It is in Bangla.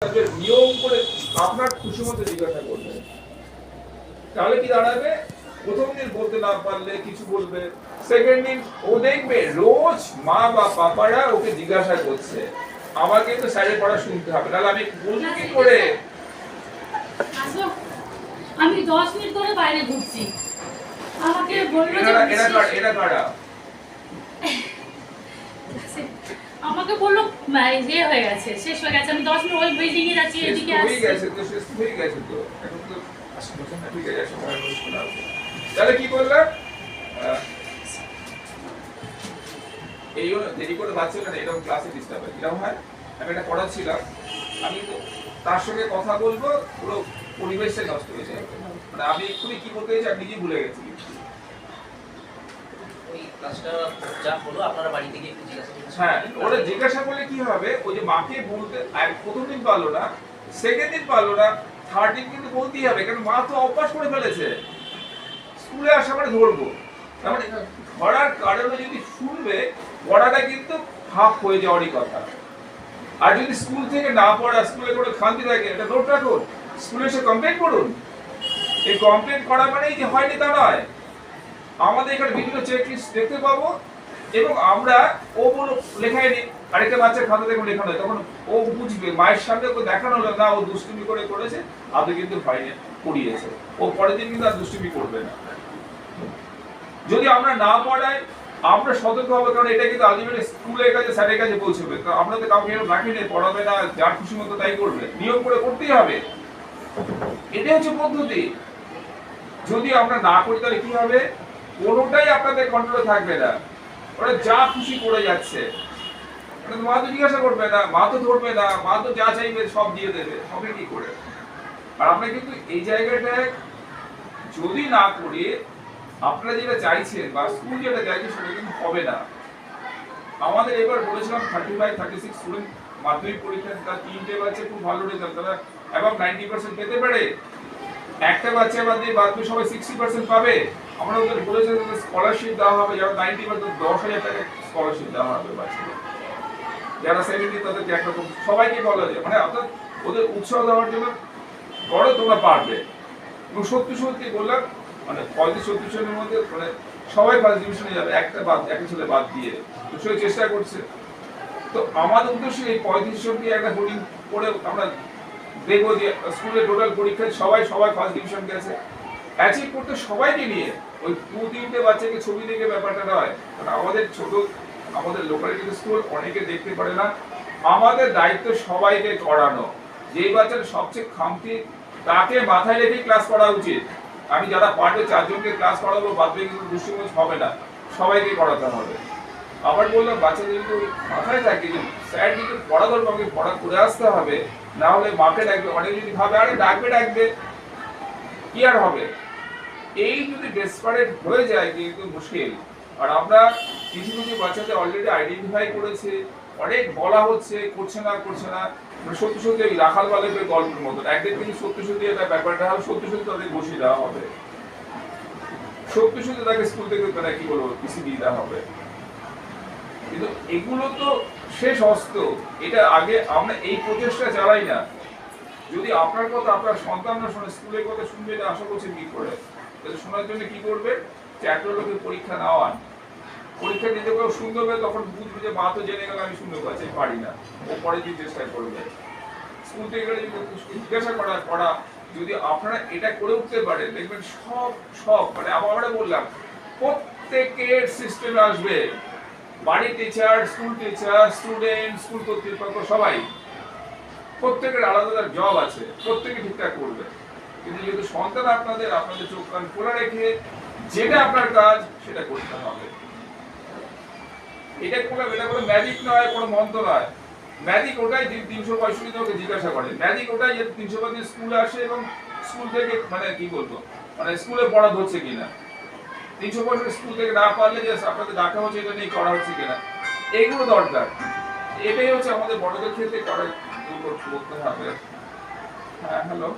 নিয়ম করে আপনার খুশি মতো জিজ্ঞাসা করবে, তাহলে কি দাঁড়াবে? প্রথম দিন বলতে না পারলে কিছু বলবে, সেকেন্ড দিন ও দেখবে রোজ মা বা পাপারা ওকে জিজ্ঞাসা করছে, আমাকে তো স্যারের পড়া শুনতে হবে, তাহলে আমি বলবো কি করে? আমি 10 মিনিট ধরে বাইরে ঘুরছি, আমাকে বললো যে এরা কারা? আমাকে বললো যে হয়ে গেছে, শেষ হয়ে গেছে, আমি 10 মিনিট ওই বিল্ডিং এ যাচ্ছি, এদিকে আসছি। হয়ে গেছে তো, শেষ হয়ে গেছে তো, এখন তো ঠিক আছে, সময় নষ্ট না। তাহলে কি করলাম? এই দেরি করে বাচ্চারা এরকম ক্লাসে ডিস্টার্ব হয়, কিরকম হয়? আমি এটা পড়াচ্ছিলাম, আমি তো তার সঙ্গে কথা বলবো, পুরো পরিবেশটা নষ্ট হয়ে যায়, মানে আমি এক্ষুনি কি বলতে চাইছি আমি নিজেই ভুলে গেছি। ওই ক্লাসটা যা হলো আপনারা বাড়ি থেকে একটু জিজ্ঞাসা করুন। হ্যাঁ, ওরা জিজ্ঞাসা করলে কি হবে, ওই যে মাকে বলতে প্রথম দিন পারলো না, সেকেন্ড দিন পারলো না, থার্ড দিন কিন্তু বলতেই হবে, কারণ মা তো অভ্যাস করে ফেলেছে স্কুলে আসা মানে ধরবো, তার মানে ধরার কারণে যদি শুনবে, পড়াটা কিন্তু হাফ হয়ে যাওয়ারই কথা। আর যদি স্কুল থেকে না পড়া, স্কুলে করে খান্তি থাকে, এটা নোট রাখুন, স্কুলে এসে কমপ্লেন করুন। এই কমপ্লেন করা মানেই যে হয়নি তা নয়, আমাদের এখানে বিভিন্ন চেক লিস্ট দেখতে পাবো, এবং আমরা ও বলো লেখাই নি, আরেকটা বাচ্চার খাতা দেখুন লেখানো হয়, তখন ও বুঝবে, মায়ের সামনে ওকে দেখানো হলো না ও দুষ্টুমি করেছে, আপনি কিন্তু ফাইনে পড়িয়েছে, ও পরের দিন কিন্তু আর দুষ্টুমি করবে না। যদি আমরা না পড়াই, আমরা সতর্ক হবো, কারণ এটা কিন্তু আলটিমেটলি স্কুলের কাছে, স্যারের কাছে পৌঁছবে, কারণ আমরা তো কাউকে এরকম রাখি নেই, পড়াবে না, যার খুশি মতো তাই করবে, নিয়ম করে করতেই হবে, এটাই হচ্ছে পদ্ধতি। যদি আমরা না করি তাহলে কি হবে? কোনোটাই আপনাদের কন্ট্রোলে থাকবে না, ওরা যা খুশি করে যাচ্ছে, মা তো জিজ্ঞাসা করবে না, মা তো ধরবে না, মা তো যা চাইবে সব দিয়ে দেবে, হবে কি করে? আর আমরা কিন্তু এই জায়গাটায় যদি না করি, আপনারা যেটা চাইছেন বা স্কুল যেটা চাইছে সেটা কিন্তু হবে না। আমাদের এবার বলেছিলাম 35-36 স্টুডেন্ট মাধ্যমিক পরীক্ষা, তার 3টে বাচ্চা খুব ভালো রেজাল্ট, তারা এবং 90% পেতে পারে, একটা বাচ্চা বাদ দিয়ে বাকি সবাই 60% পাবে। আমরা ওদের বলেছি স্কলারশিপ দেওয়া হবে, যারা 90% 10,000 টাকা স্কলারশিপ দেওয়া হবে বাচ্চাদের, যারা 70 তাদেরকে একরকম, সবাইকে বলা যায়, মানে অর্থাৎ ওদের উৎসাহ দেওয়ার জন্য বড় তোমরা পারবে। এবং সত্যি বললাম, মানে 35-36 জনের মধ্যে মানে সবাই ফার্স্ট ডিভিশনে যাবে, একটা ছেলে বাদ দিয়ে, তো সে চেষ্টা করছে। তো আমাদের উদ্দেশ্য এই 35 জনকে একটা হোর্ডিং করে আমরা দেখবো যে স্কুলের টোটাল পরীক্ষায় সবাই ফার্স্ট ডিভিশন গেছে, অ্যাচিভ করতে সবাইকে নিয়ে, ওই 2-3টে বাচ্চাকে ছবি দেখে ব্যাপারটা নয়, কারণ আমাদের লোকালিটি স্কুল অনেকে দেখতে পারে না, আমাদের দায়িত্ব সবাইকে করানো, যেই বাচ্চাটা সবচেয়ে খামতি তাকে মাথায় রেখে ক্লাস করা উচিত। আমি যারা পারবে 4 জনকে ক্লাস করাবো, বাদ বাকি কিন্তু দুষ্টুমি হবে না, সবাইকে করাতে হবে। আবার বললাম, বাচ্চাদের কিন্তু মাথায় থাকে যে স্যার কিন্তু পড়া দরকার, আমাকে পড়া করে আসতে হবে, না হলে মাকে ডাকবে, অনেক যদি ভাবে আরে ডাকবে কি আর হবে, এই যদি ডেসপারেট হয়ে যায় কিন্তু মুশকিল। আর আমরা কিছু বাচ্চাদের অলরেডি আইডেন্টিফাই করেছে, অনেক বলা হচ্ছে, করছে না, মানে সত্যি ওই রাখাল বালকের গল্পের মতো, একদিন কিন্তু সত্যি এটা ব্যাপারটা হবে, সত্যি তাদের বসিয়ে দেওয়া হবে, সত্যি তাকে স্কুল থেকে তারা কি বলবো পিসি দিয়ে দেওয়া হবে। কিন্তু এগুলো তো শেষ অস্ত্র, এটা আগে আমরা এই প্রচেষ্টা চালাই না। যদি আপনার কথা আপনার সন্তানরা শোনে, স্কুলের কথা শুনবে, এটা আশা করছেন কি করে? শোনার জন্য কি করবে? চ্যাপ্টার লোকে পরীক্ষা নেওয়ান, পরীক্ষা দিতে পারো সুন্দর হবে, তখন বুঝবে যে মা তো জেনে গেল আমি সুন্দর পাচ্ছি, পারি না, ও পরের দিন চেষ্টা করবে। স্কুল থেকে গেলে জিজ্ঞাসা করা যদি আপনারা এটা করে উঠতে পারে, দেখবেন সব মানে আমরা বললাম প্রত্যেকের সিস্টেমে আসবে, বাড়ির teacher, school teacher, student, school কর্তৃপক্ষ, সবাই প্রত্যেকের আলাদা জব আছে, প্রত্যেকে ঠিকঠাক করবে। কিন্তু যেহেতু সন্তান আপনাদের চোখ কান খোলা রেখে যেটা আপনার কাজ সেটা করতে হবে। এটা কোনো ম্যাজিক নয়, কোনো মন্ত্র নয়। ম্যাজিক ওটাই 365 দিন ওকে জিজ্ঞাসা করে, ম্যাজিক ওটাই যে 365 দিন স্কুলে আসে এবং স্কুল থেকে মানে কি বলবো, মানে স্কুলে পড়া ধরছে কিনা, 365 স্কুল থেকে না পারলে যে আপনাদের ডাকা হচ্ছে এটা নিয়ে করা হচ্ছে কিনা, এইগুলো দরকার। এটাই হচ্ছে আমাদের বড়দের ক্ষেত্রে করতে হবে। হ্যাঁ, হ্যালো।